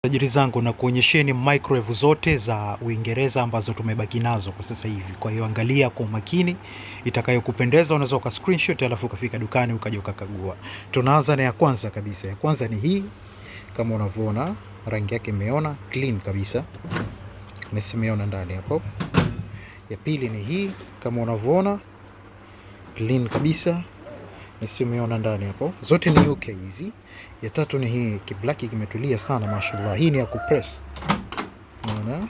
Tajiri zangu na kuonyesheni microwave zote za Uingereza ambazo tumebaki nazo kwa sasa hivi. Kwa hiyo angalia kwa makini, itakayokupendeza unaweza uka screenshot alafu ukafika dukani ukaja ukakagua. Tunaanza na ya kwanza kabisa. Ya kwanza ni hii, kama unavyoona rangi yake imeona clean kabisa. Nisimeona ndani hapo. Ya pili ni hii, kama unavyoona clean kabisa. Nisimeona ndani hapo. Zote ni UK hizi. Ya tatu ni hii, kiblaki kimetulia sana mashallah. Hii ni ya kupress. Unaona?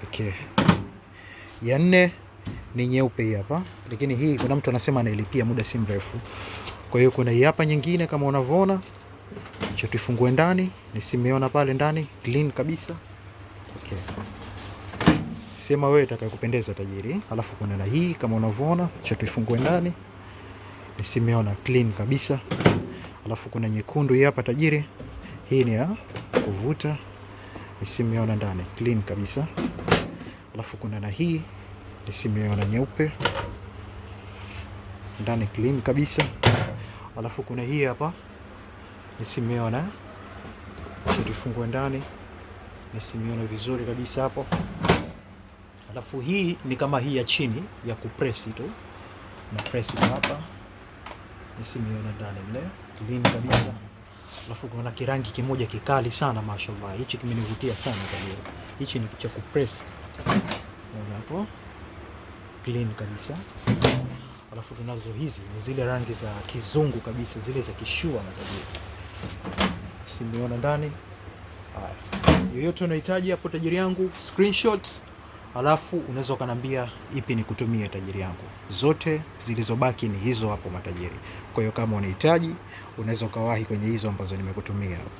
Okay. Ya nne ni nyeupe hii hapa. Lakini hii kuna mtu anasema anailipia muda si mrefu. Kwa hiyo kuna hii hapa nyingine kama unavyoona. Acha tufungue ndani. Nisimeona pale ndani clean kabisa. Okay. Sema wewe itakayokupendeza tajiri. Alafu kuna na hii kama unavyoona. Acha tufungue ndani. Nisimeona clean kabisa. Alafu kuna nyekundu hii hapa tajiri. Hii ni ya kuvuta. Nisimeona ndani clean kabisa. Alafu kuna na hii. Nisimeona nyeupe. Ndani clean kabisa. Alafu kuna hii hapa. Nisimeona. Tufungue ndani. Nisimeona vizuri kabisa hapo. Alafu hii ni kama hii ya chini ya kupress tu. Na press hapa. Nisimeona ndani mle clean kabisa. Alafu kuna kirangi kimoja kikali sana mashallah. Hichi kimenivutia sana kabisa. Hichi ni cha kupress. Unaona hapo? Clean kabisa. Alafu tunazo hizi ni zile rangi za kizungu kabisa, zile za kishua na kabisa. Simeona ndani. Haya. Yoyote unahitaji hapo tajiri yangu, screenshot. Alafu unaweza ukaniambia ipi ni kutumia tajiri yangu. Zote zilizobaki ni hizo hapo matajiri. Kwa hiyo kama unahitaji unaweza ukawahi kwenye hizo ambazo nimekutumia hapo.